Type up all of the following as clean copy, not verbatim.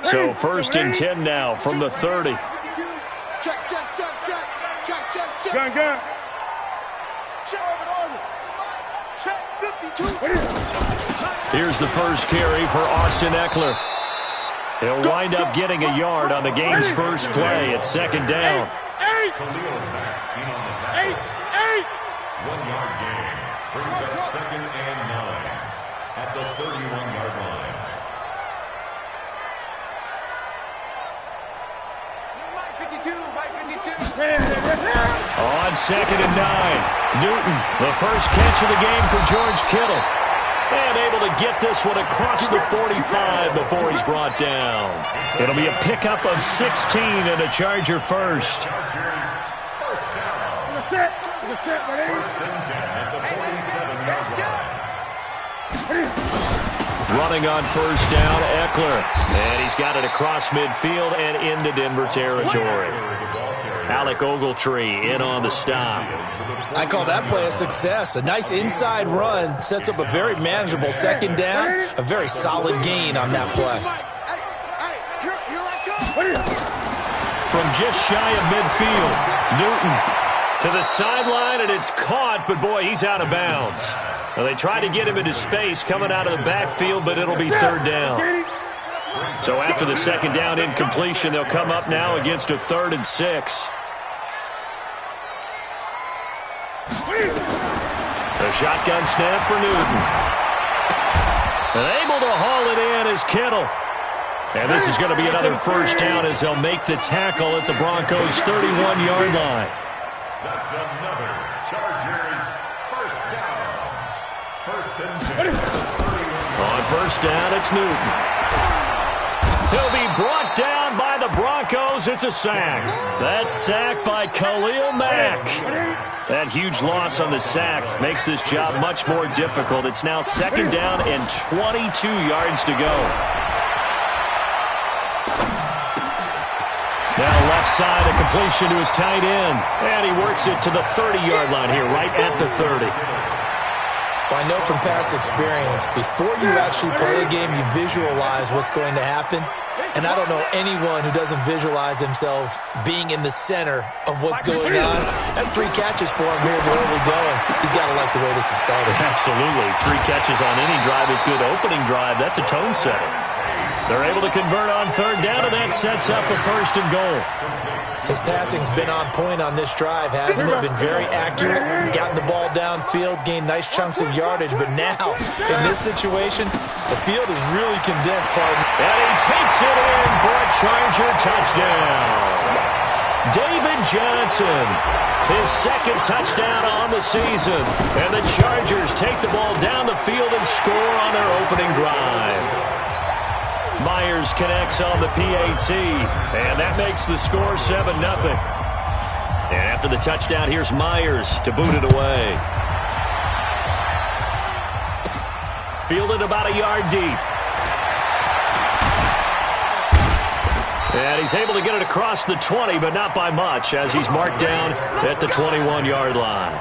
So 1st and 10 now from the 30. Check. Gun. Check 52. Here's the first carry for Austin Eckler. He'll wind up getting a yard on the game's first play at 2nd down. 1-yard gain brings up 2nd and 9 at the 31-yard line. On 2nd and 9, Newton, the first catch of the game for George Kittle. And able to get this one across the 45 before he's brought down. It'll be a pickup of 16 and a Charger first. Running on 1st down, Eckler. And he's got it across midfield and into Denver territory. Alec Ogletree in on the stop. I call that play a success. A nice inside run sets up a very manageable 2nd down. A very solid gain on that play. From just shy of midfield, Newton to the sideline, and it's caught, but boy, he's out of bounds. Now, they tried to get him into space coming out of the backfield, but it'll be 3rd down. So after the 2nd down incompletion, they'll come up now against a 3rd and 6. The shotgun snap for Newton. And able to haul it in is Kittle. And this is going to be another 1st down as they'll make the tackle at the Broncos' 31-yard line. That's another Chargers 1st down. 1st and 10. On 1st down, it's Newton. He'll be brought down by the Broncos. It's a sack. That's sacked by Khalil Mack. That huge loss on the sack makes this job much more difficult. It's now 2nd down and 22 yards to go. Now left side, a completion to his tight end. And he works it to the 30-yard line here, right at the 30. Well, I know from past experience, before you actually play a game, you visualize what's going to happen. And I don't know anyone who doesn't visualize themselves being in the center of what's going on. That's 3 catches for him here in the early going. He's got to like the way this is started. Absolutely. 3 catches on any drive is good. Opening drive, that's a tone setter. They're able to convert on 3rd down, and that sets up a 1st and goal. His passing's been on point on this drive, hasn't it? Been very accurate, gotten the ball downfield, gained nice chunks of yardage. But now, in this situation, the field is really condensed, pardon. And he takes it in for a Charger touchdown. David Johnson, his 2nd touchdown on the season. And the Chargers take the ball down the field and score on their opening drive. Myers connects on the PAT, and that makes the score 7-0. And after the touchdown, here's Myers to boot it away. Fielded about a yard deep. And he's able to get it across the 20, but not by much, as he's marked down at the 21-yard line.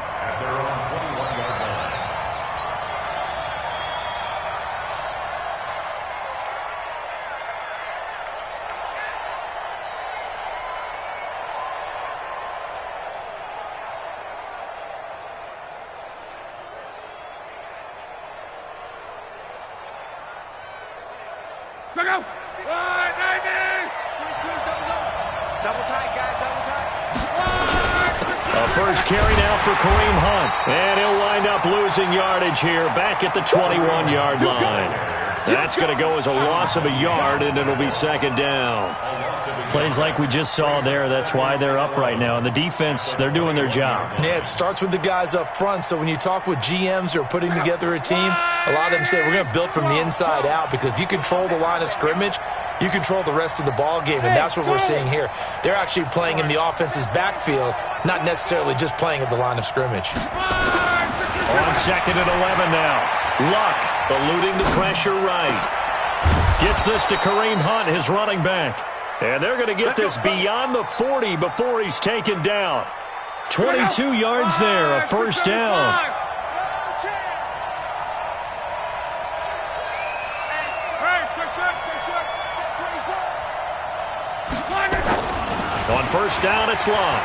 First carry now for Kareem Hunt. And he'll wind up losing yardage here back at the 21-yard line. That's going to go as a loss of a yard, and it'll be 2nd down. Plays like we just saw there, that's why they're up right now. And the defense, they're doing their job. Yeah, it starts with the guys up front. So when you talk with GMs who are putting together a team, a lot of them say we're going to build from the inside out, because if you control the line of scrimmage, you control the rest of the ball game, and that's what we're seeing here. They're actually playing in the offense's backfield, not necessarily just playing at the line of scrimmage. On 2nd and 11 now. Luck eluding the pressure right. Gets this to Kareem Hunt, his running back. And they're going to get this beyond the 40 before he's taken down. 22 yards there, a 1st down. On first down, it's Love.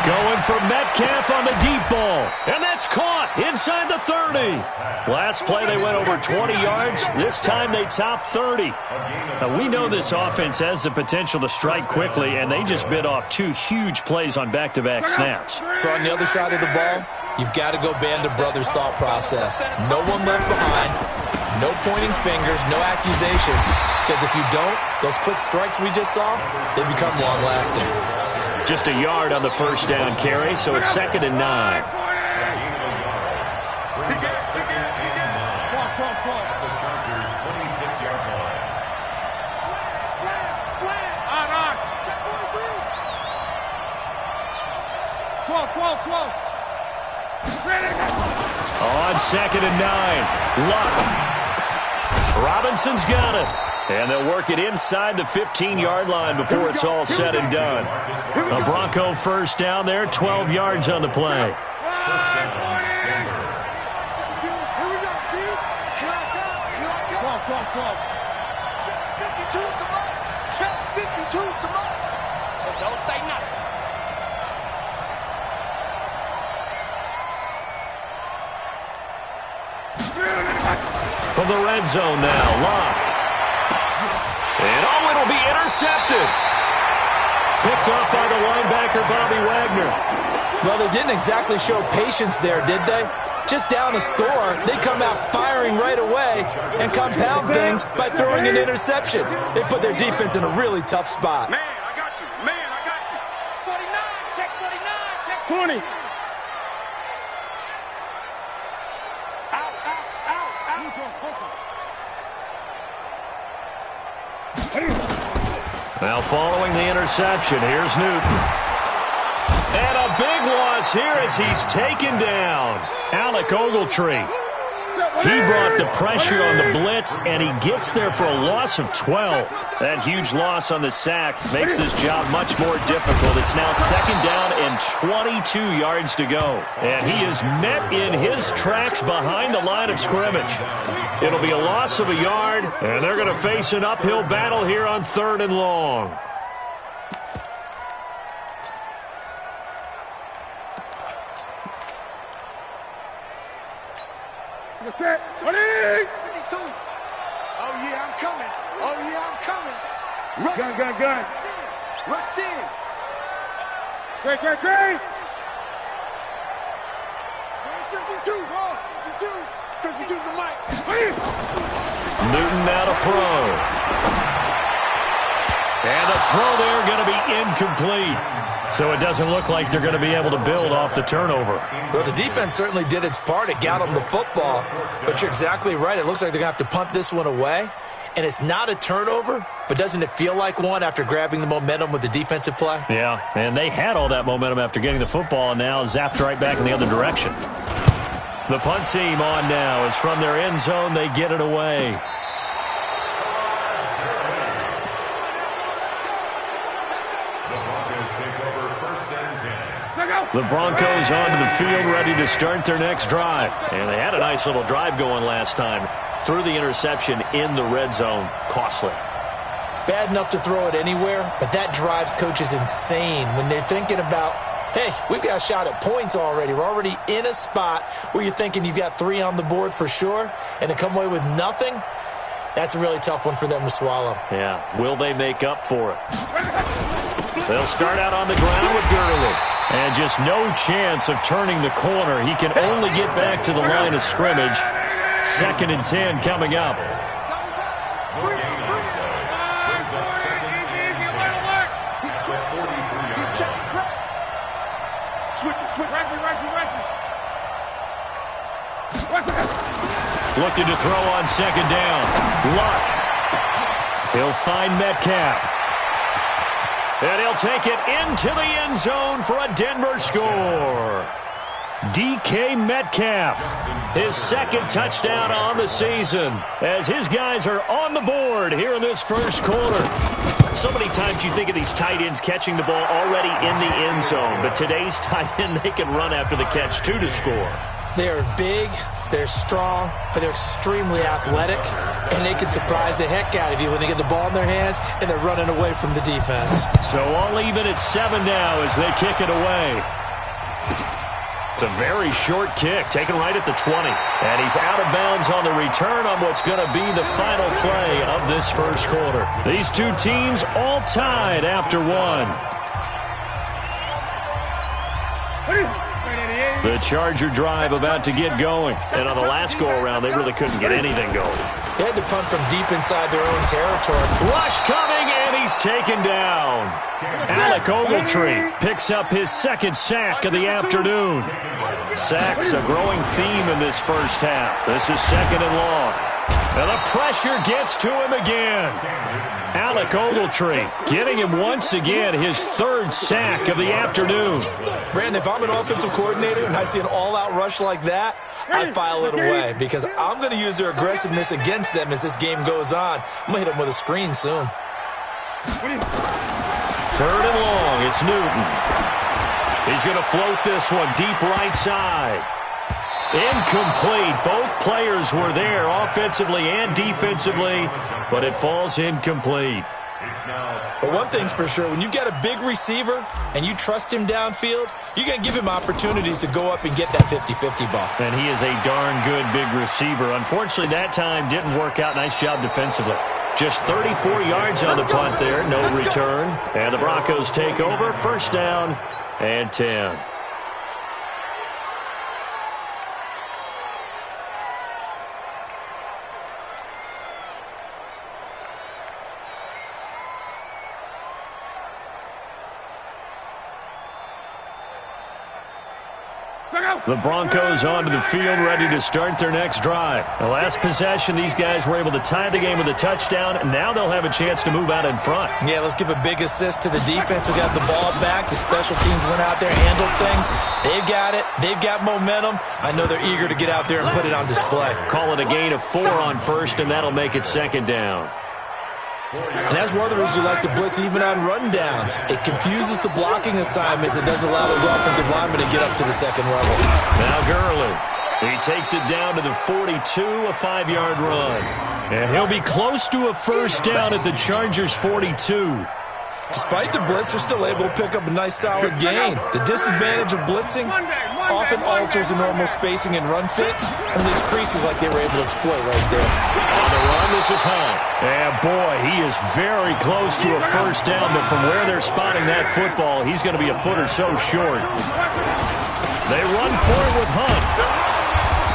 Going for Metcalf on the deep ball. And that's caught inside the 30. Last play, they went over 20 yards. This time, they topped 30. Now, we know this offense has the potential to strike quickly, and they just bit off 2 huge plays on back-to-back snaps. So on the other side of the ball, you've got to go Band of Brothers thought process. No one left behind. No pointing fingers, no accusations. Because if you don't, those quick strikes we just saw, they become long-lasting. Just a yard on the first down carry, so it's 2nd and 9. The Chargers' 26-yard line. On 2nd and 9, Luck. Robinson's got it. And they'll work it inside the 15-yard line before it's all said and done. A Bronco first down there, 12 yards on the play. Check 52, come on. So don't say nothing. From the red zone now, Locke. And it'll be intercepted. Picked off by the linebacker, Bobby Wagner. Well, they didn't exactly show patience there, did they? Just down a score, they come out firing right away and compound things by throwing an interception. They put their defense in a really tough spot. Man, I got you. Man, I got you. 49, check 49, check 20. Now following the interception, here's Newton. And a big loss here as he's taken down. Alec Ogletree. He brought the pressure on the blitz, and he gets there for a loss of 12. That huge loss on the sack makes this job much more difficult. It's now 2nd down and 22 yards to go. And he is met in his tracks behind the line of scrimmage. It'll be a loss of a yard, and they're going to face an uphill battle here on 3rd and long. What's that? 20! 52. Oh, yeah, I'm coming. Oh, yeah, I'm coming. Rush. Gun. Rush in. Great. 52. Oh, 52. 52's the mic. Newton now to throw. And the throw there going to be incomplete. So it doesn't look like they're going to be able to build off the turnover. Well, the defense certainly did its part. It got them the football. But you're exactly right. It looks like they're going to have to punt this one away. And it's not a turnover, but doesn't it feel like one after grabbing the momentum with the defensive play? Yeah, and they had all that momentum after getting the football, and now zapped right back in the other direction. The punt team on now is from their end zone. They get it away. The Broncos onto the field, ready to start their next drive. And they had a nice little drive going last time. Threw the interception in the red zone. Costly. Bad enough to throw it anywhere, but that drives coaches insane when they're thinking about, hey, we've got a shot at points already. We're already in a spot where you're thinking you've got 3 on the board for sure, and to come away with nothing, that's a really tough one for them to swallow. Yeah, will they make up for it? They'll start out on the ground with Gurley. And just no chance of turning the corner. He can only get back to the line of scrimmage. 2nd and 10 coming up. Looking to throw on 2nd down. Luck. He'll find Metcalf. And he'll take it into the end zone for a Denver score. DK Metcalf, his 2nd touchdown on the season, as his guys are on the board here in this first quarter. So many times you think of these tight ends catching the ball already in the end zone, but today's tight end, they can run after the catch, too, to score. They are big, They're strong, but they're extremely athletic, and they can surprise the heck out of you when they get the ball in their hands and they're running away from the defense. So all even at 7 now as they kick it away. It's a very short kick, taken right at the 20. And he's out of bounds on the return on what's going to be the final play of this first quarter. These two teams all tied after one. The Charger drive about to get going. And on the last go-around, they really couldn't get anything going. They had to punt from deep inside their own territory. Rush coming, and he's taken down. Alec Ogletree picks up his second sack of the afternoon. Sacks a growing theme in this first half. This is second and long. And the pressure gets to him again. Alec Ogletree getting him once again his third sack of the afternoon. Brandon, if I'm an offensive coordinator and I see an all-out rush like that, I file it away because I'm going to use their aggressiveness against them as this game goes on. I'm going to hit them with a screen soon. Third and long, it's Newton. He's going to float this one deep right side. Incomplete. Both players were there offensively and defensively, but it falls incomplete. But one thing's for sure, when you've got a big receiver and you trust him downfield, you're going to give him opportunities to go up and get that 50-50 ball. And he is a darn good big receiver. Unfortunately, that time didn't work out. Nice job defensively. Just 34 yards on the punt there, no return. And the Broncos take over, first down and 10. The Broncos onto the field, ready to start their next drive. The last possession, these guys were able to tie the game with a touchdown, and now they'll have a chance to move out in front. Yeah, let's give a big assist to the defense who got the ball back. The special teams went out there, handled things. They've got it. They've got momentum. I know they're eager to get out there and put it on display. Call it a gain of 4 on first, and that'll make it second down. And that's one of the reasons we like to blitz even on rundowns. It confuses the blocking assignments. It doesn't allow those offensive linemen to get up to the second level. Now Gurley. He takes it down to the 42, a 5-yard run. And he'll be close to a first down at the Chargers' 42. Despite the blitz, they're still able to pick up a nice solid gain. The disadvantage of blitzing often alters the normal spacing and run fits and leaves creases like they were able to exploit right there. On the run, this is Hunt. And boy, he is very close to a first down, but from where they're spotting that football, he's going to be a foot or so short. They run forward with Hunt.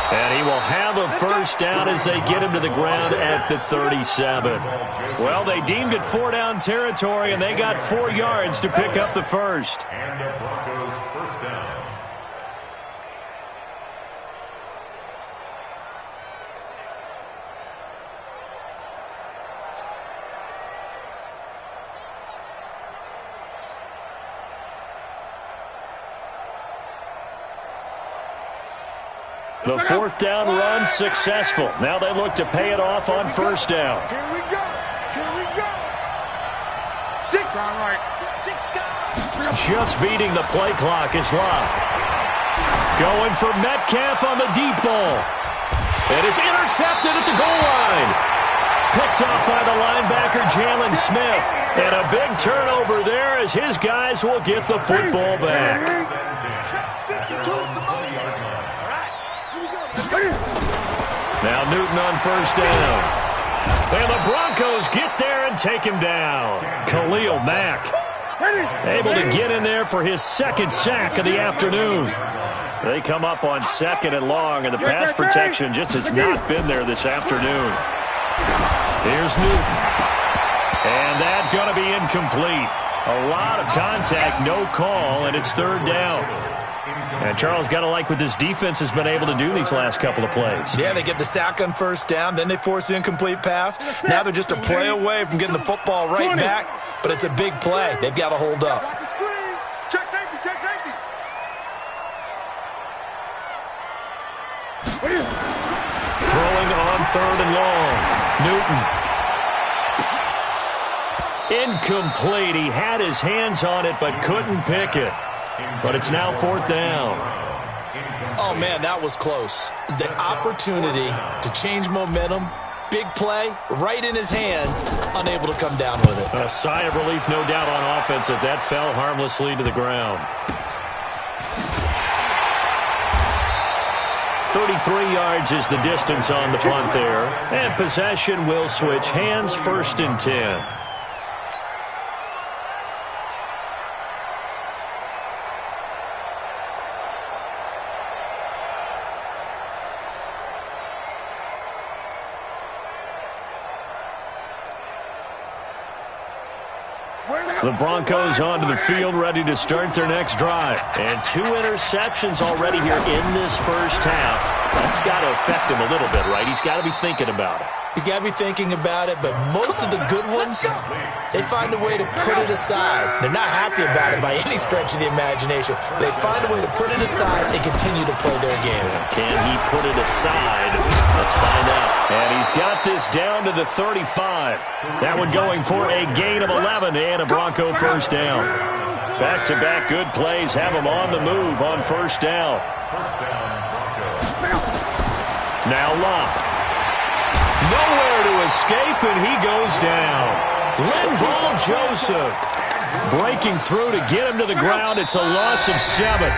And he will have a first down as they get him to the ground at the 37. Well, they deemed it 4-down territory, and they got 4 yards to pick up the first. And the Broncos first down. The 4th down run successful. Now they look to pay it off on first down. Here we go. Here we go. 6. All right. Just beating the play clock is Locke. Going for Metcalf on the deep ball. It is intercepted at the goal line. Picked up by the linebacker, Jalen Smith. And a big turnover there as his guys will get the football back. Now Newton on first down. And the Broncos get there and take him down. Khalil Mack able to get in there for his second sack of the afternoon. They come up on second and long, and the pass protection just has not been there this afternoon. Here's Newton. And that's going to be incomplete. A lot of contact, no call, and it's third down. And Charles, got to like what this defense has been able to do these last couple of plays. Yeah, they get the sack on first down, then they force the incomplete pass. Now they're just a play away from getting the football right back, but it's a big play. They've got to hold up. Watch the screen. Check safety, check safety. Throwing on third and long. Newton. Incomplete. He had his hands on it but couldn't pick it. But it's now 4th down. Oh, man, that was close. The opportunity to change momentum, big play, right in his hands, unable to come down with it. A sigh of relief, no doubt, on offense if that fell harmlessly to the ground. 33 yards is the distance on the punt there. And possession will switch hands, 1st and 10. The Broncos onto the field, ready to start their next drive. And 2 interceptions already here in this first half. That's got to affect him a little bit, right? He's got to be thinking about it. He's got to be thinking about it, but most of the good ones, they find a way to put it aside. They're not happy about it by any stretch of the imagination. They find a way to put it aside and continue to play their game. Can he put it aside? Let's find out. And he's got this down to the 35. That one going for a gain of 11 and a Bronco first down. Back-to-back good plays have him on the move on first down. Now Locke. Nowhere to escape, and he goes down. Linval Joseph breaking through to get him to the ground. It's a loss of 7.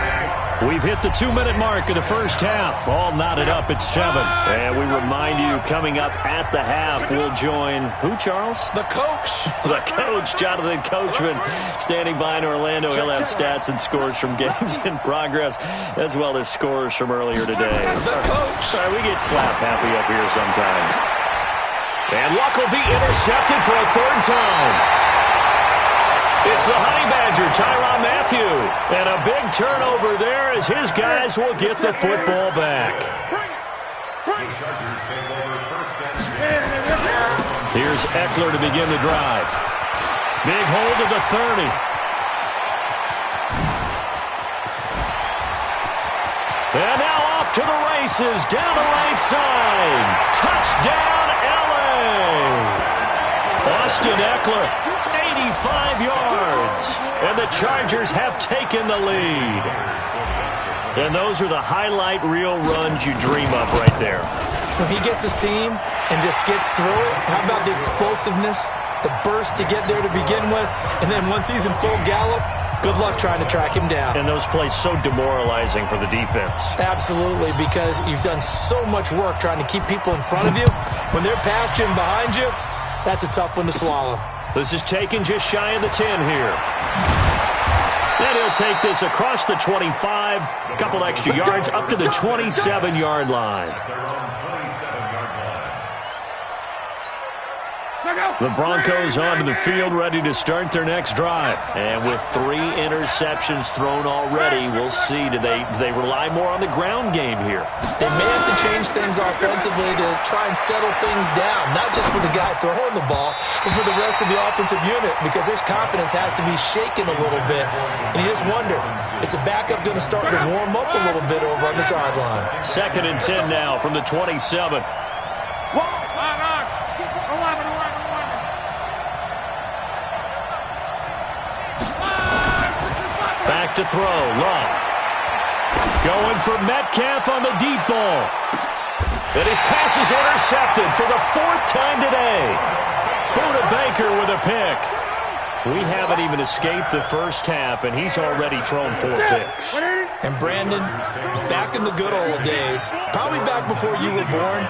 We've hit the 2-minute mark of the first half. All knotted up at 7. And we remind you, coming up at the half, we'll join who, Charles? The coach. The coach, Jonathan Coachman, standing by in Orlando. He'll have stats and scores from games in progress, as well as scores from earlier today. The coach. Sorry, we get slap happy up here sometimes. And Luck will be intercepted for a 3rd time. It's the Honey Badger, Tyrann Mathieu. And a big turnover there as his guys will get the football back. Here's Eckler to begin the drive. Big hold of the 30. And now off to the races, down the right side. Touchdown, L.A. Austin Eckler. 85 yards, and the Chargers have taken the lead. And those are the highlight reel runs you dream of right there. When he gets a seam and just gets through it, how about the explosiveness, the burst to get there to begin with, and then once he's in full gallop, good luck trying to track him down. And those plays so demoralizing for the defense. Absolutely, because you've done so much work trying to keep people in front of you. When they're past you and behind you, that's a tough one to swallow. This is taken just shy of the 10 here. And he'll take this across the 25, a couple extra yards, up to the 27-yard line. The Broncos onto the field, ready to start their next drive. And with 3 interceptions thrown already, we'll see, do they rely more on the ground game here? They may have to change things offensively to try and settle things down, not just for the guy throwing the ball, but for the rest of the offensive unit, because their confidence has to be shaken a little bit. And you just wonder, is the backup going to start to warm up a little bit over on the sideline? 2nd and 10 now from the 27. Back to throw, Love. Going for Metcalf on the deep ball. And his pass is intercepted for the 4th time today. Buda Baker with a pick. We haven't even escaped the first half, and he's already thrown 4 picks. And Brandon, back in the good old days, probably back before you were born,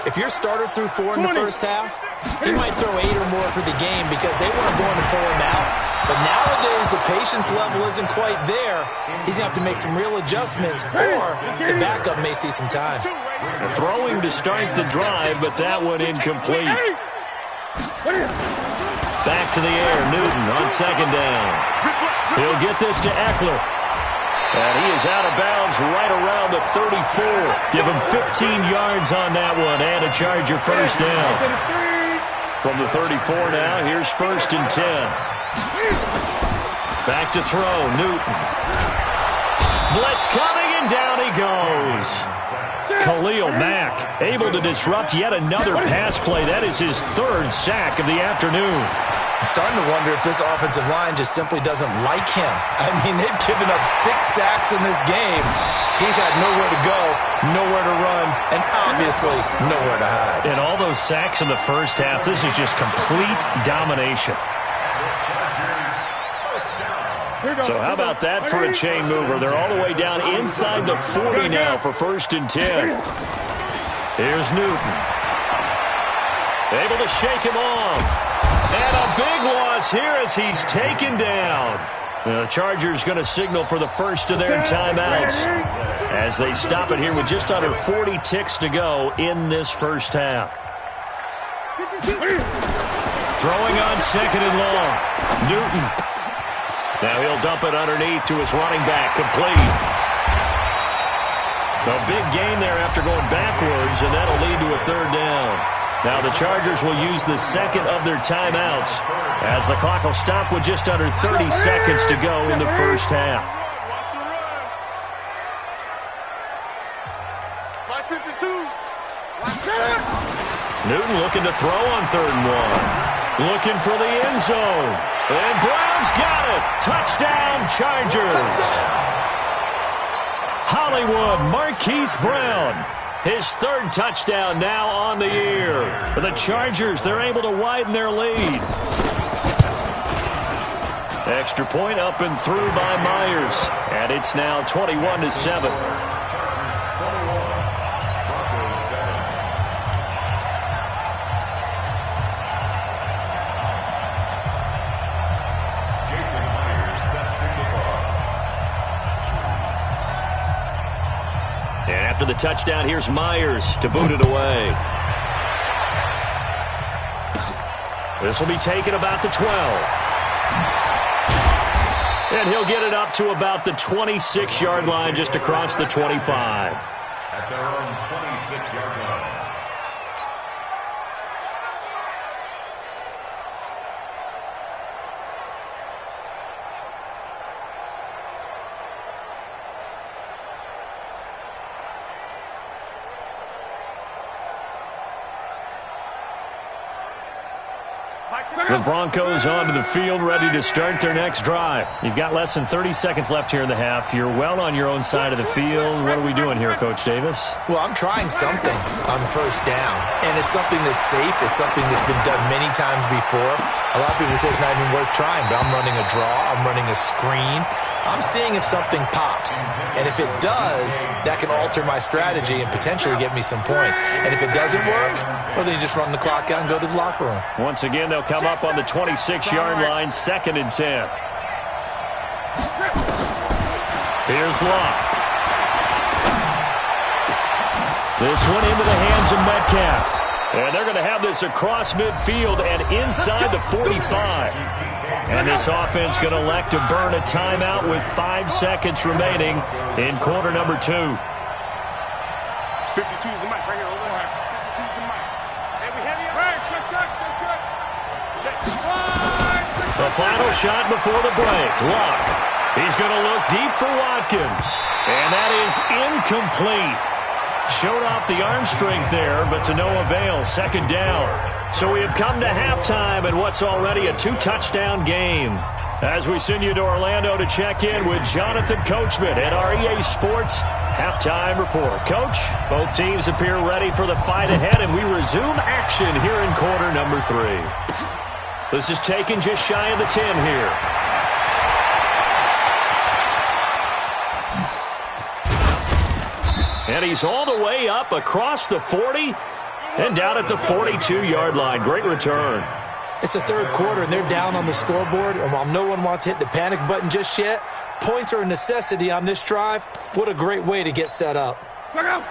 if your starter threw 4 in the first half, he might throw 8 or more for the game because they weren't going to pull him out. But nowadays, the patience level isn't quite there. He's going to have to make some real adjustments, or the backup may see some time. Throwing to start the drive, but that one incomplete. Back to the air, Newton on 2nd down. He'll get this to Eckler. And he is out of bounds right around the 34. Give him 15 yards on that one and a Charger first down. From the 34 now, here's 1st and 10. Back to throw, Newton. Blitz coming, and down he goes. Khalil Mack able to disrupt yet another pass play. That is his 3rd sack of the afternoon. I'm starting to wonder if this offensive line just simply doesn't like him. I mean, they've given up 6 sacks in this game. He's had nowhere to go, nowhere to run, and obviously nowhere to hide. And all those sacks in the first half, this is just complete domination. So how about that for a chain mover? They're all the way down inside the 40 now for 1st and 10. Here's Newton. Able to shake him off. And a big loss here as he's taken down. The Chargers going to signal for the first of their timeouts as they stop it here with just under 40 ticks to go in this first half. Throwing on 2nd and long. Newton. Now he'll dump it underneath to his running back, complete. A big gain there after going backwards, and that'll lead to a 3rd down. Now the Chargers will use the second of their timeouts as the clock will stop with just under 30 seconds to go in the first half. Newton looking to throw on 3rd and 1. Looking for the end zone. And Brown's got it. Touchdown, Chargers. Hollywood Marquise Brown. His 3rd touchdown now on the year. For the Chargers, they're able to widen their lead. Extra point up and through by Myers. And it's now 21-7. After the touchdown, here's Myers to boot it away. This will be taken about the 12. And he'll get it up to about the 26-yard line, just across the 25. At their own 26-yard line. The Broncos onto the field, ready to start their next drive. You've got less than 30 seconds left here in the half. You're well on your own side of the field. What are we doing here, Coach Davis? Well, I'm trying something on 1st down, and it's something that's safe. It's something that's been done many times before. A lot of people say it's not even worth trying, but I'm running a draw. I'm running a screen. I'm seeing if something pops. And if it does, that can alter my strategy and potentially get me some points. And if it doesn't work, well, then you just run the clock out and go to the locker room. Once again, they'll come up on the 26-yard line, 2nd and 10. Here's Locke. This one into the hands of Metcalf. And they're going to have this across midfield and inside the 45. And this offense going to elect to burn a timeout with 5 seconds remaining in quarter number 2. 52's the mic. Bring it over there. 52's the mic. Hey, we have you. Hey, good. The final shot before the break. Locke. He's going to look deep for Watkins. And that is incomplete. Showed off the arm strength there, but to no avail. 2nd down. So we have come to halftime in what's already a 2-touchdown game. As we send you to Orlando to check in with Jonathan Coachman at our EA Sports Halftime Report. Coach, both teams appear ready for the fight ahead, and we resume action here in quarter number 3. This is taken just shy of the 10 here. And he's all the way up across the 40 and down at the 42-yard line. Great return. It's the 3rd quarter, and they're down on the scoreboard. And while no one wants to hit the panic button just yet, points are a necessity on this drive. What a great way to get set up.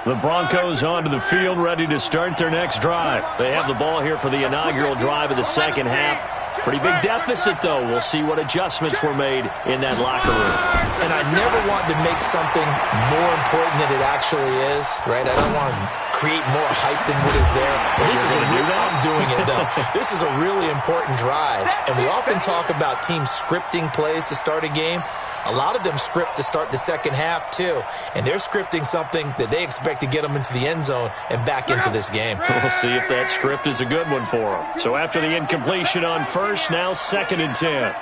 The Broncos onto the field, ready to start their next drive. They have the ball here for the inaugural drive of the second half. Pretty big deficit, though. We'll see what adjustments were made in that locker room. And I never want to make something more important than it actually is, right? I don't want to create more hype than what is there. But this is I'm doing it, though. This is a really important drive. And we often talk about teams scripting plays to start a game. A lot of them script to start the second half, too. And they're scripting something that they expect to get them into the end zone and back into this game. We'll see if that script is a good one for them. So after the incompletion on first, now 2nd and 10.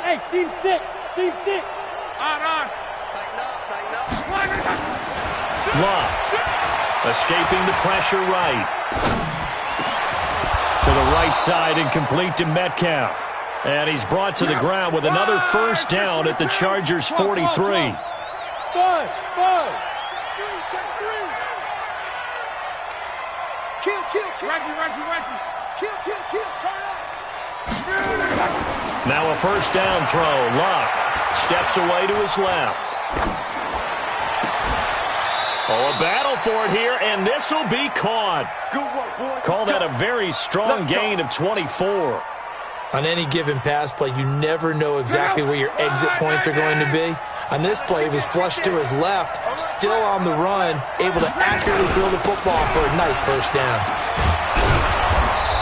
Hey, seam 6. Seam 6. On. Love. Escaping the pressure right. To the right side, incomplete to Metcalf. And he's brought to the ground with another first down at the Chargers' 43. 5. Kill. Reggie. Kill. Turn up. Now a first down throw. Luck steps away to his left. Oh, a battle for it here, and this will be caught. Good work, boys. Call that a very strong gain of 24. On any given pass play, you never know exactly where your exit points are going to be. On this play, he was flushed to his left, still on the run, able to accurately throw the football for a nice first down.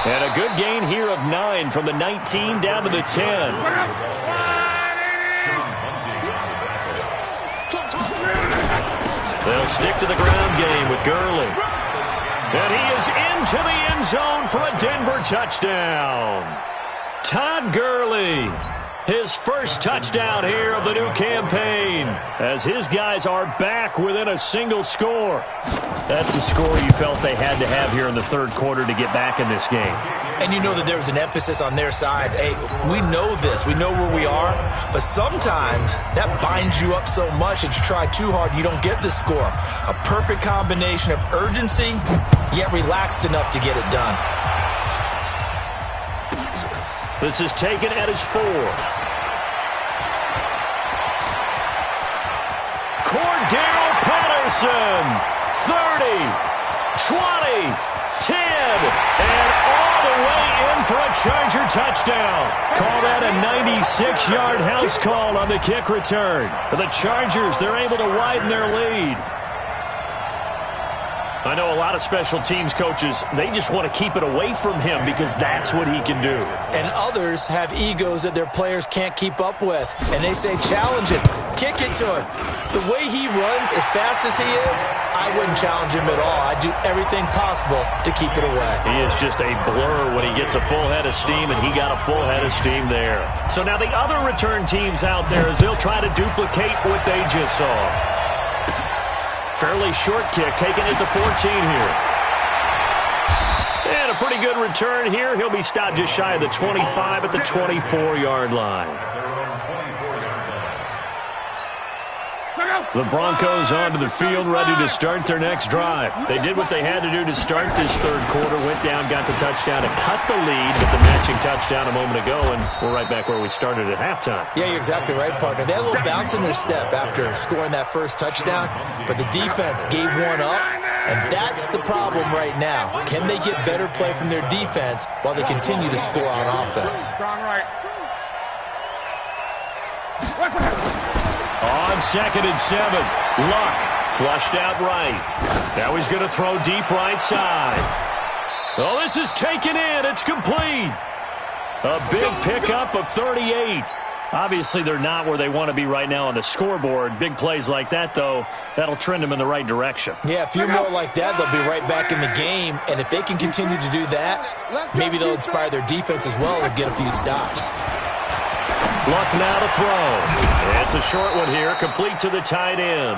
And a good gain here of 9 from the 19 down to the 10. They'll stick to the ground game with Gurley. And he is into the end zone for a Denver touchdown. Todd Gurley, his first touchdown here of the new campaign, as his guys are back within a single score. That's the score you felt they had to have here in the third quarter to get back in this game. And you know that there was an emphasis on their side. Hey, we know this. We know where we are. But sometimes that binds you up so much that you try too hard, you don't get the score. A perfect combination of urgency, yet relaxed enough to get it done. This is taken at his 4. Cordero Patterson, 30, 20, 10, and all the way in for a Charger touchdown. Call that a 96-yard house call on the kick return. For the Chargers, they're able to widen their lead. I know a lot of special teams coaches, they just want to keep it away from him because that's what he can do. And others have egos that their players can't keep up with. And they say, challenge it, kick it to him. The way he runs as fast as he is, I wouldn't challenge him at all. I'd do everything possible to keep it away. He is just a blur when he gets a full head of steam, and he got a full head of steam there. So now the other return teams out there, as they'll try to duplicate what they just saw. Fairly short kick, taking it to 14 here. And a pretty good return here. He'll be stopped just shy of the 25 at the 24-yard line. The Broncos onto the field, ready to start their next drive. They did what they had to do to start this third quarter, went down, got the touchdown to cut the lead with the matching touchdown a moment ago, and we're right back where we started at halftime. Yeah, you're exactly right, partner. They had a little bounce in their step after scoring that first touchdown, but the defense gave one up, and that's the problem right now. Can they get better play from their defense while they continue to score on offense? On 2nd and 7, Luck flushed out right. Now he's going to throw deep right side. Oh, this is taken in. It's complete. A big pickup of 38. Obviously, they're not where they want to be right now on the scoreboard. Big plays like that, though, that'll trend them in the right direction. Yeah, a few more like that, they'll be right back in the game. And if they can continue to do that, maybe they'll inspire their defense as well and get a few stops. Luck now to throw. It's a short one here, complete to the tight end.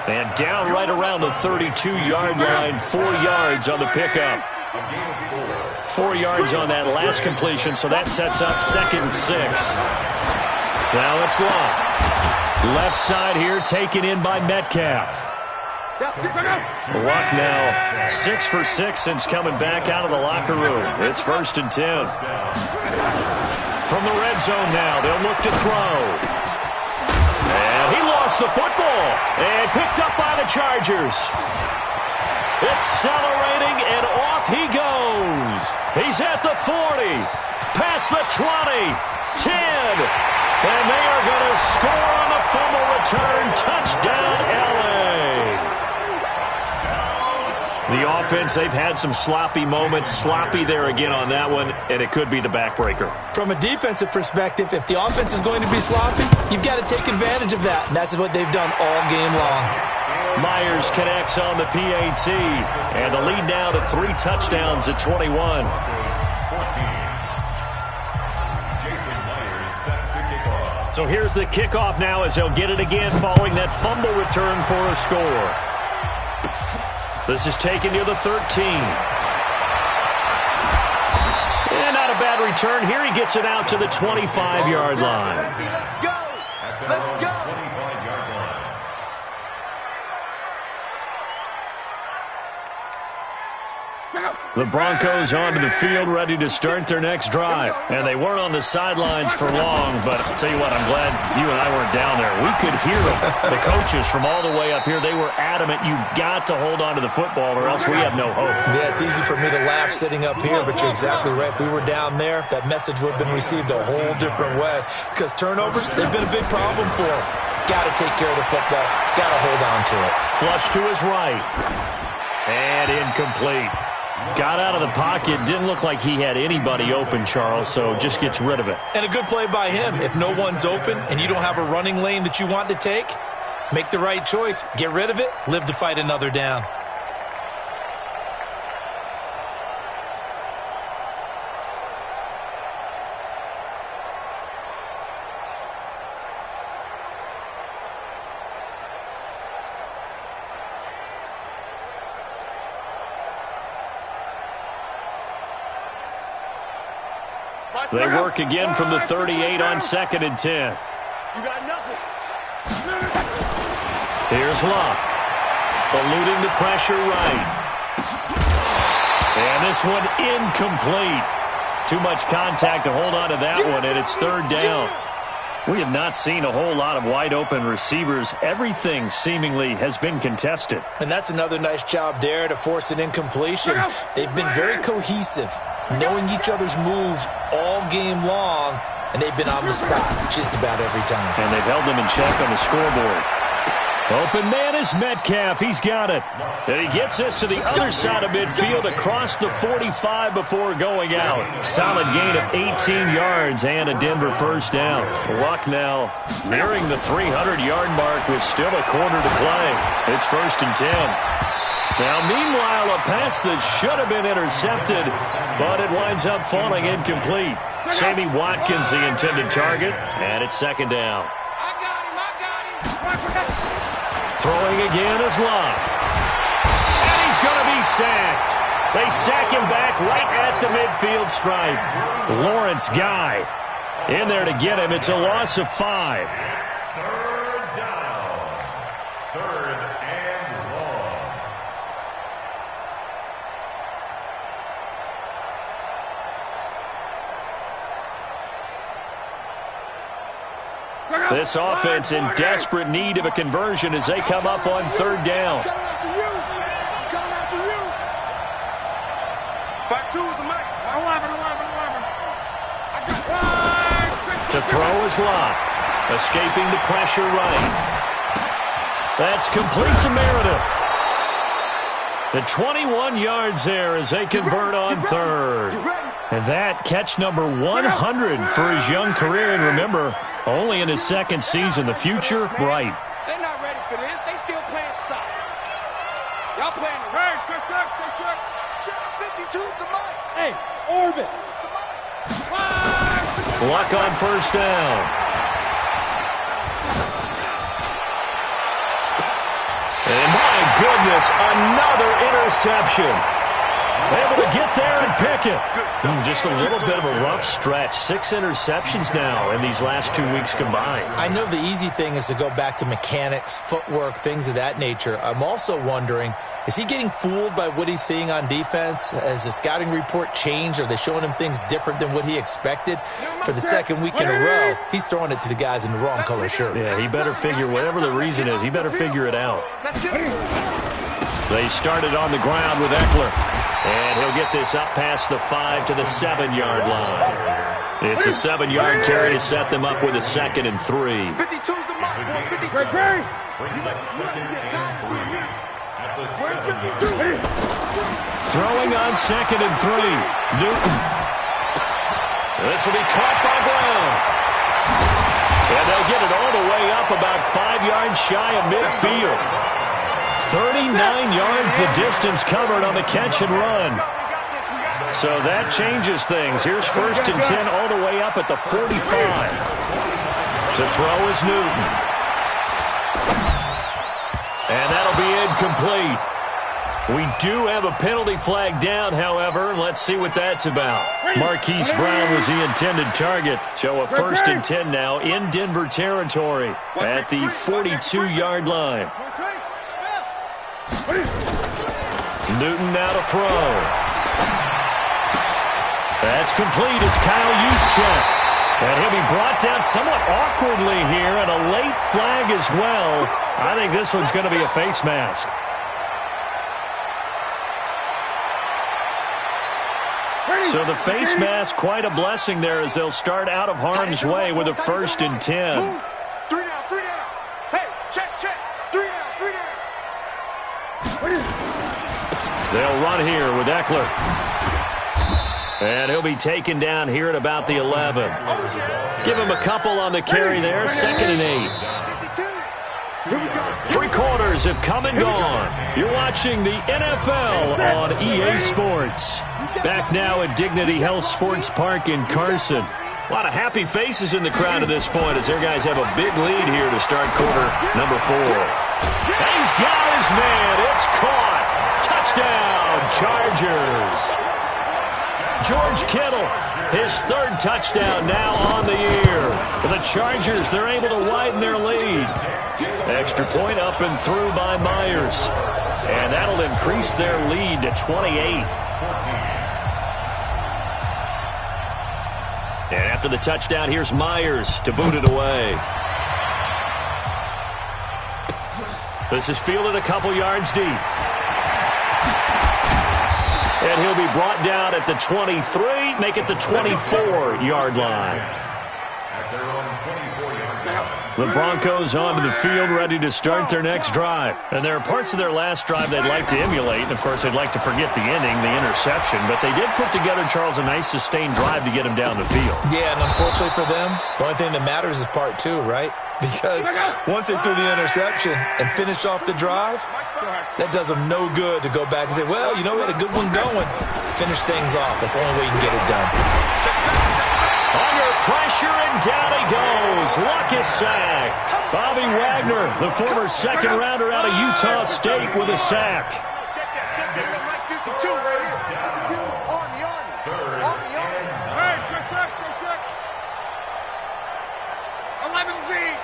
And down right around the 32-yard line, 4 yards on the pickup. 4 yards on that last completion, so that sets up 2nd and 6. Now it's Luck. Left side here, taken in by Metcalf. Luck now 6 for 6 since coming back out of the locker room. It's 1st and 10. From the red zone now, they'll look to throw. And he lost the football. And picked up by the Chargers. Accelerating, and off he goes. He's at the 40. Past the 20. 10. And they are going to score on the fumble return. Touchdown. The offense, they've had some sloppy moments. Sloppy there again on that one, and it could be the backbreaker. From a defensive perspective, if the offense is going to be sloppy, you've got to take advantage of that, and that's what they've done all game long. Myers connects on the PAT, and the lead now to 3 touchdowns at 21. So here's the kickoff now as they'll get it again following that fumble return for a score. This is taken near the 13. And not a bad return. Here he gets it out to the 25-yard line. Let's go. Let's go. The Broncos onto the field, ready to start their next drive. And they weren't on the sidelines for long, but I'll tell you what, I'm glad you and I weren't down there. We could hear them. The coaches from all the way up here, they were adamant, you've got to hold on to the football or else we have no hope. Yeah, it's easy for me to laugh sitting up here, but you're exactly right. If we were down there, that message would have been received a whole different way. Because turnovers, they've been a big problem for them. Got to take care of the football. Got to hold on to it. Flush to his right. And incomplete. Got out of the pocket. Didn't look like he had anybody open, Charles, so just gets rid of it. And a good play by him. If no one's open and you don't have a running lane that you want to take, make the right choice. Get rid of it. Live to fight another down. They work again from the 38 on 2nd and 10. You got nothing. Here's Luck. Eluding the pressure right. And this one incomplete. Too much contact to hold on to that one, and it's 3rd down. We have not seen a whole lot of wide-open receivers. Everything seemingly has been contested. And that's another nice job there to force an incompletion. They've been very cohesive, knowing each other's moves all game long, and they've been on the spot just about every time. And they've held them in check on the scoreboard. Open man is Metcalf. He's got it. And he gets this to the other side of midfield across the 45 before going out. Solid gain of 18 yards and a Denver first down. Luck now nearing the 300-yard mark with still a quarter to play. It's 1st and 10. Now, meanwhile, a pass that should have been intercepted, but it winds up falling incomplete. Sammy Watkins, the intended target, and it's 2nd down. I got him. Throwing again is Luck. And he's going to be sacked. They sack him back right at the midfield stripe. Lawrence Guy in there to get him. It's a loss of 5. Third down. 3rd and long. This offense in desperate need of a conversion as they come up on 3rd down. I'm coming after you. Back to the mic. 11. To throw is Locke. Escaping the pressure right. That's complete to Meredith. The 21 yards there as they convert on 3rd. And that catch number 100 for his young career. And remember, only in his 2nd season. The future, bright. They're not ready for this. They still playing soft. Y'all playing the right. 52 the mic. Hey, orbit. Luck on 1st down. And my goodness, another interception. Able to get there and pick it. Just a little bit of a rough stretch. 6 interceptions now in these last 2 weeks combined. I know the easy thing is to go back to mechanics, footwork, things of that nature. I'm also wondering, is he getting fooled by what he's seeing on defense? Has the scouting report changed? Are they showing him things different than what he expected? For the 2nd week in a row, he's throwing it to the guys in the wrong color shirts. Yeah, he better figure, whatever the reason is, he better figure it out. They started on the ground with Eckler. And he'll get this up past the 5 to the 7-yard line. It's a 7-yard carry to set them up with a 2nd and 3. 52's the mic. 52. at the Where's 7-yard 52? line. Throwing on 2nd and 3. Newton. This will be caught by Brown. And they'll get it all the way up about 5 yards shy of midfield. 39 yards the distance covered on the catch and run. So that changes things. Here's 1st and 10 all the way up at the 45. To throw is Newton. And that'll be incomplete. We do have a penalty flag down, however. Let's see what that's about. Marquise Brown was the intended target. So a 1st and 10 now in Denver territory at the 42-yard line. Newton now to throw. That's complete. It's Kyle Juszczyk. And he'll be brought down somewhat awkwardly here, and a late flag as well. I think this one's going to be a face mask. So the face mask, quite a blessing there as they'll start out of harm's way with a 1st and 10. 3 down, 3 down. Hey, check. 3 down, 3 down. They'll run here with Eckler. And he'll be taken down here at about the 11. Give him a couple on the carry there, 2nd and 8. 3 quarters have come and gone. You're watching the NFL on EA Sports. Back now at Dignity Health Sports Park in Carson. A lot of happy faces in the crowd at this point as their guys have a big lead here to start quarter number 4. He's got his man. It's caught. Touchdown, Chargers. George Kittle, his 3rd touchdown now on the year. For the Chargers, they're able to widen their lead. Extra point up and through by Myers. And that'll increase their lead to 28. And after the touchdown, here's Myers to boot it away. This is fielded a couple yards deep. And he'll be brought down at the 23, make it the 24-yard line. At their own 24-yard line. The Broncos onto the field, ready to start their next drive. And there are parts of their last drive they'd like to emulate. And, of course, they'd like to forget the inning, the interception. But they did put together, Charles, a nice sustained drive to get him down the field. Yeah, and unfortunately for them, the only thing that matters is part 2, right? Because once they threw the interception and finished off the drive, that does them no good to go back and say, well, you know, we had a good one going. Finish things off. That's the only way you can get it done. Under pressure, and down he goes. Luck is sacked. Bobby Wagner, the former second-rounder out of Utah State, with a sack. Check that. 52 right here. Army. Hey, check. 11 feet.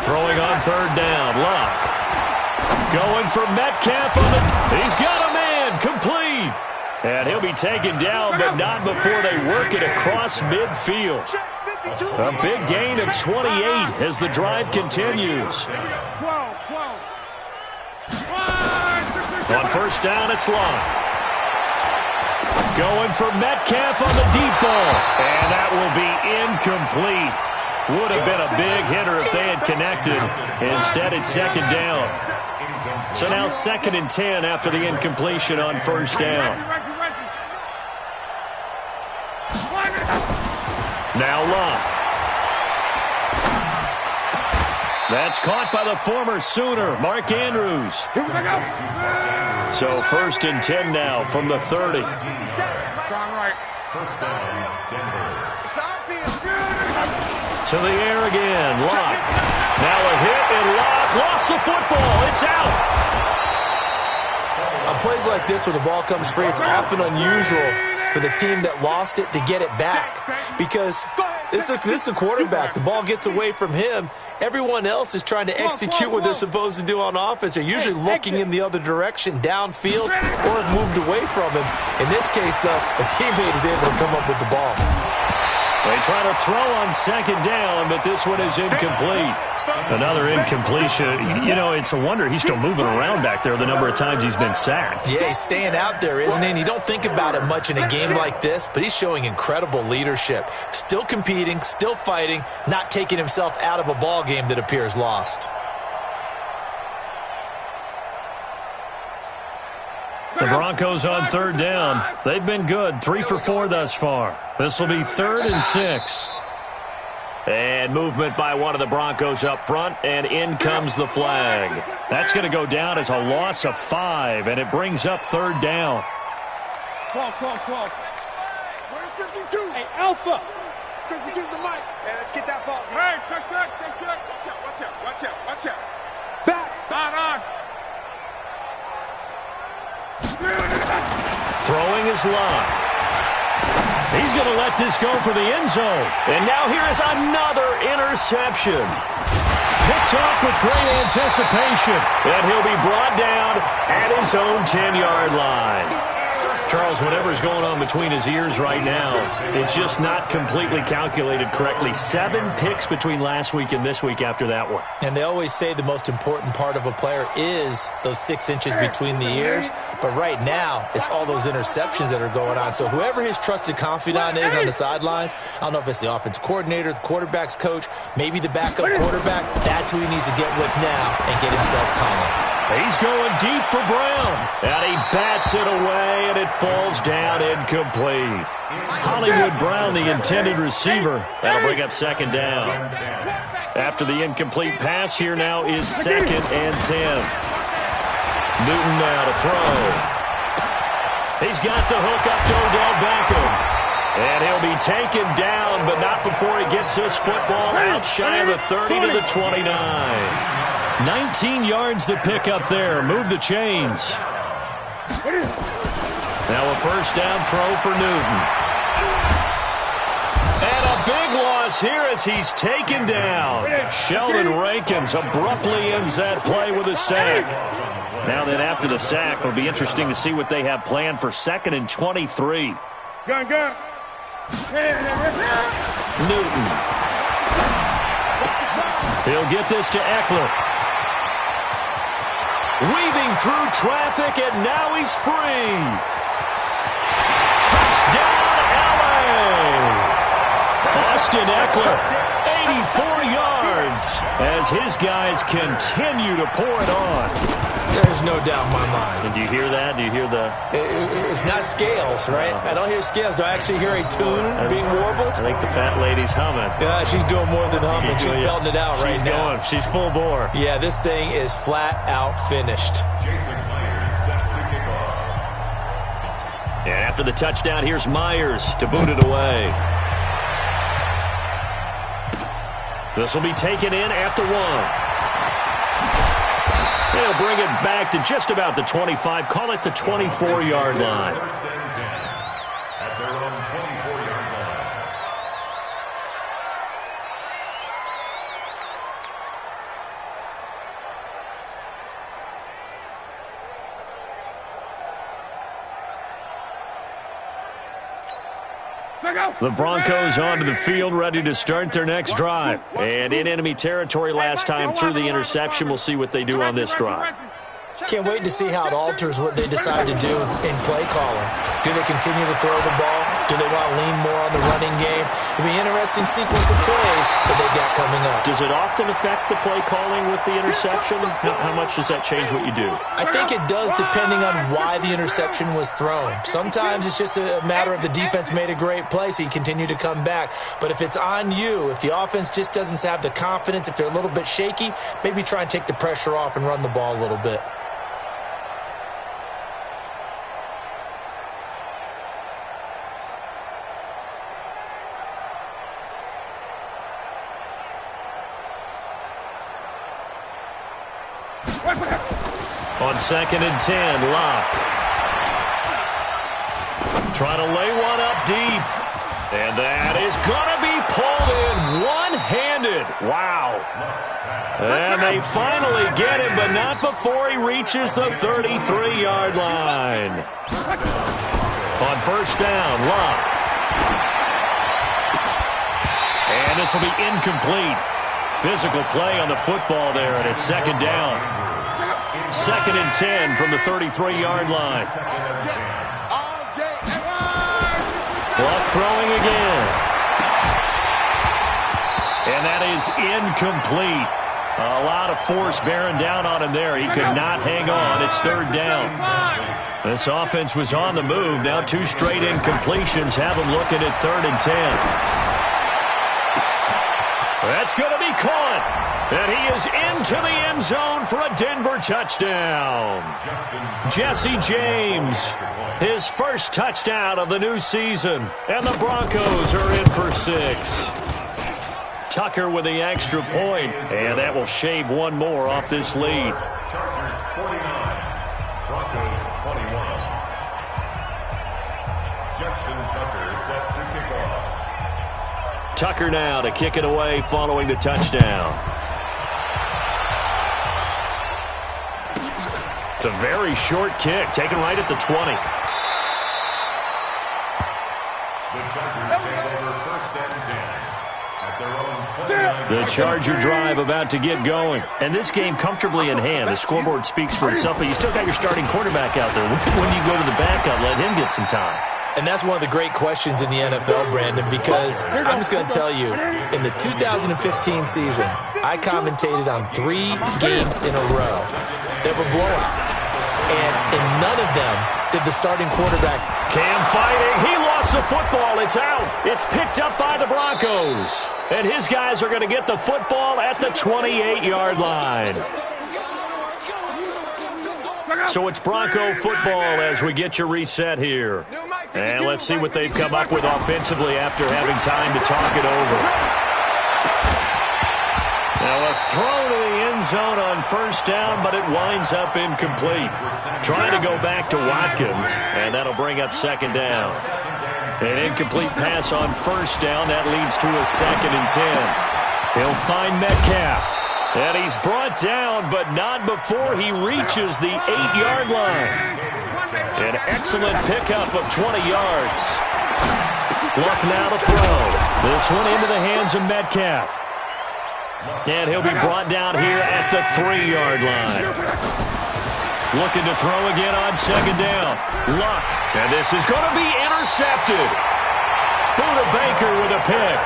Throwing on 3rd down. Luck. Going for Metcalf on it. He's got a man. Complete. And he'll be taken down, but not before they work it across midfield. A big gain of 28 as the drive continues. 12. On 1st down, it's Luck. Going for Metcalf on the deep ball. And that will be incomplete. Would have been a big hitter if they had connected. Instead, it's 2nd down. So now 2nd and 10 after the incompletion on 1st down. Now Luck. That's caught by the former Sooner, Mark Andrews. So 1st and 10 now from the 30. To the air again, Luck. Now a hit, and Luck lost the football. It's out. On plays like this where the ball comes free, it's often unusual for the team that lost it to get it back. Because this is the quarterback. The ball gets away from him. Everyone else is trying to execute what they're supposed to do on offense. They're usually looking in the other direction, downfield, or have moved away from him. In this case, though, a teammate is able to come up with the ball. They try to throw on 2nd down, but this one is incomplete. Another incompletion. You know, it's a wonder he's still moving around back there the number of times he's been sacked. Yeah, he's staying out there, isn't he? And you don't think about it much in a game like this, but he's showing incredible leadership. Still competing, still fighting, not taking himself out of a ball game that appears lost. The Broncos on third down. They've been good, 3 for 4 thus far. This will be 3rd and 6. And movement by one of the Broncos up front, and in comes the flag. That's going to go down as a loss of 5, and it brings up 3rd down. Call. Where's 52? Hey, Alpha. 52's the mic. Hey, let's get that ball. Hey, check. Watch out. Back. On. Throwing his line. He's going to let this go for the end zone. And now here is another interception. Picked off with great anticipation. And he'll be brought down at his own 10-yard line. Charles, whatever's going on between his ears right now, it's just not completely calculated correctly. 7 picks between last week and this week after that one. And they always say the most important part of a player is those 6 inches between the ears. But right now, it's all those interceptions that are going on. So whoever his trusted confidant is on the sidelines, I don't know if it's the offensive coordinator, the quarterback's coach, maybe the backup quarterback, that's who he needs to get with now and get himself calm. He's going deep for Brown. And he bats it away, and it falls down incomplete. Hollywood Brown, the intended receiver. That'll bring up 2nd down. After the incomplete pass, here now is 2nd and 10. Newton now to throw. He's got the hook up to Odell Beckham. And he'll be taken down, but not before he gets this football out shy of the 30 to the 29. 19 yards to pick up there. Move the chains. Now a 1st down throw for Newton. And a big loss here as he's taken down. Sheldon Rankins abruptly ends that play with a sack. Now then, after the sack, it'll be interesting to see what they have planned for 2nd and 23. Gun. Newton. He'll get this to Eckler. Weaving through traffic, and now he's free. Touchdown, LA! Austin Eckler, 84 yards, as his guys continue to pour it on. There's no doubt in my mind. And do you hear that? Do you hear the... It's not scales, right? I don't hear scales. Do I actually hear a tune being warbled? I think the fat lady's humming. Yeah, she's doing more than humming. She's belting it out right now. She's full bore. Yeah, this thing is flat out finished. Jason Myers set to kick off. And after the touchdown, here's Myers to boot it away. This will be taken in at the 1. They'll bring it back to just about the 25. Call it the 24-yard line. 1st and 10 at their own 24-yard line. The Broncos onto the field, ready to start their next drive. And in enemy territory last time through the interception. We'll see what they do on this drive. Can't wait to see how it alters what they decide to do in play calling. Do they continue to throw the ball? Do they want to lean more on the running game? It'll be an interesting sequence of plays that they've got coming up. Does it often affect the play calling with the interception? How much does that change what you do? I think it does depending on why the interception was thrown. Sometimes it's just a matter of the defense made a great play, so you continue to come back. But if it's on you, if the offense just doesn't have the confidence, if they're a little bit shaky, maybe try and take the pressure off and run the ball a little bit. On 2nd and 10, Locke. Trying to lay one up deep. And that is going to be pulled in one-handed. Wow. And they finally get him, but not before he reaches the 33-yard line. On 1st down, Locke. And this will be incomplete. Physical play on the football there, and it's 2nd down. 2nd and 10 from the 33-yard line. Luck throwing again. And that is incomplete. A lot of force bearing down on him there. He could not hang on. It's third down. This offense was on the move. Now 2 straight incompletions have them looking at 3rd and 10. That's going to be caught. And he is into the end zone for a Denver touchdown. Jesse James, his first touchdown of the new season. And the Broncos are in for 6. Tucker with the extra point. And that will shave one more off this lead. Chargers 49, Broncos 21. Justin Tucker set to kick off. Tucker now to kick it away following the touchdown. It's a very short kick, taken right at the 20. The Chargers take over 1st and 10 at their own 29. The Charger drive about to get going. And this game comfortably in hand. The scoreboard speaks for itself, but you still got your starting quarterback out there. When you go to the backup, let him get some time. And that's one of the great questions in the NFL, Brandon, because I'm just going to tell you, in the 2015 season, I commentated on 3 games in a row that were blowouts. And in none of them did the starting quarterback. Cam fighting. He lost the football. It's out. It's picked up by the Broncos. And his guys are going to get the football at the 28-yard line. So it's Bronco football as we get your reset here. And let's see what they've come up with offensively after having time to talk it over. Now a throw to the end zone on 1st down, but it winds up incomplete. Trying to go back to Watkins, and that'll bring up 2nd down. An incomplete pass on 1st down. That leads to a 2nd and 10. He'll find Metcalf. And he's brought down, but not before he reaches the 8-yard line. An excellent pickup of 20 yards. Luck now to throw. This one into the hands of Metcalf. And he'll be brought down here at the 3-yard line. Looking to throw again on 2nd down. Luck. And this is going to be intercepted. Buda Baker with a pick.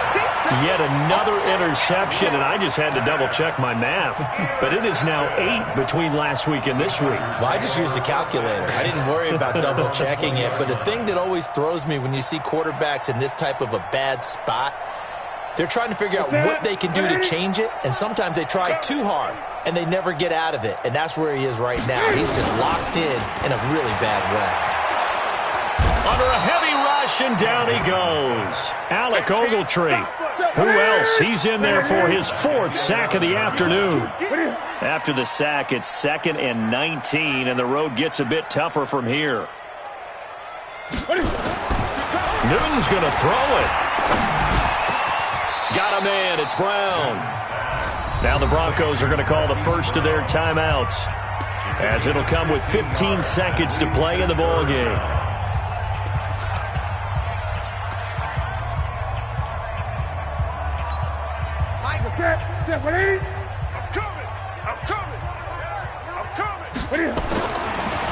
Yet another interception, and I just had to double-check my math. But it is now 8 between last week and this week. Well, I just used a calculator. I didn't worry about double-checking it. But the thing that always throws me when you see quarterbacks in this type of a bad spot, they're trying to figure out what they can do to change it, and sometimes they try too hard, and they never get out of it. And that's where he is right now. He's just locked in a really bad way. Under a heavy rush, and down he goes. Alec Ogletree. Who else? He's in there for his 4th sack of the afternoon. After the sack, it's 2nd and 19, and the road gets a bit tougher from here. Newton's going to throw it. Got a man. It's Brown. Now the Broncos are going to call the first of their timeouts, as it'll come with 15 seconds to play in the ballgame. I'm coming.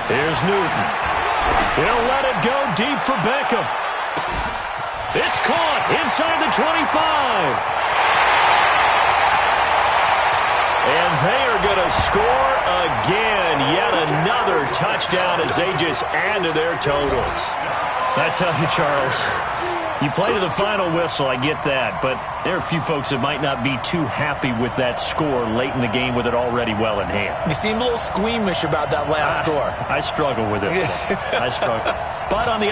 Here's Newton. He'll let it go deep for Beckham. It's caught inside the 25. And they are going to score again. Yet another touchdown as they just add to their totals. I tell you, Charles, you play to the final whistle, I get that, but there are a few folks that might not be too happy with that score late in the game with it already well in hand. You seem a little squeamish about that last score. I struggle with this one. I struggle. But on the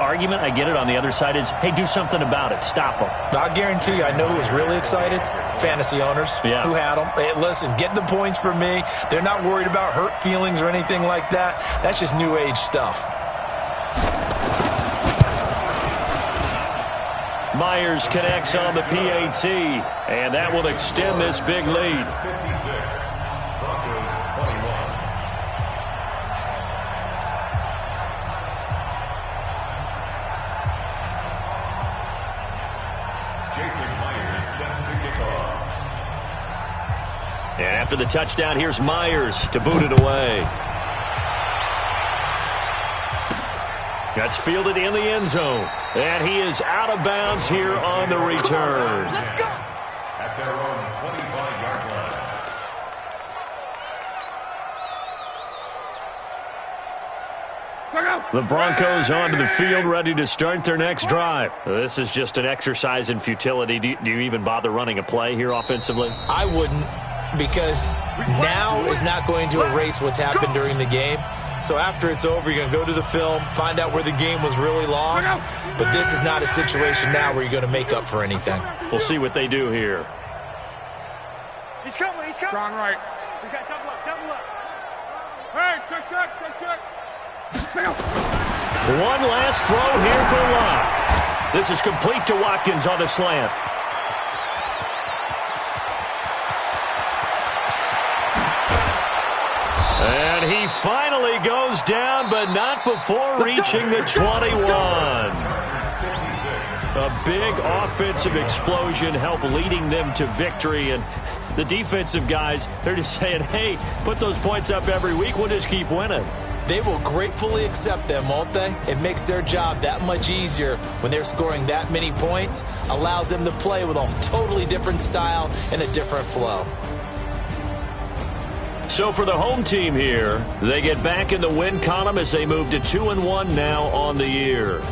argument, I get it, on the other side is, hey, do something about it. Stop them. I guarantee you, I know who was really excited. Fantasy owners who had them. Hey, listen, get the points for me. They're not worried about hurt feelings or anything like that. That's just new age stuff. Myers connects on the PAT, and that will extend this big lead. 56, Broncos 21. Jason Myers set to kick off. And after the touchdown, here's Myers to boot it away. That's fielded in the end zone. And he is out of bounds here on the return. At their own 25-yard line. The Broncos onto the field, ready to start their next drive. This is just an exercise in futility. Do you even bother running a play here offensively? I wouldn't, because now is not going to erase what's happened during the game. So after it's over, you're going to go to the film, find out where the game was really lost. But this is not a situation now where you're going to make up for anything. We'll see what they do here. He's coming, he's coming. Strong right. We got double up, double up. Hey, check. One last throw here for Locke. This is complete to Watkins on the slant. And he finally goes down, but not before reaching the 21. A big offensive explosion helped leading them to victory. And the defensive guys, they're just saying, hey, put those points up every week. We'll just keep winning. They will gratefully accept them, won't they? It makes their job that much easier when they're scoring that many points. Allows them to play with a totally different style and a different flow. So for the home team here, they get back in the win column as they move to 2-1 now on the year.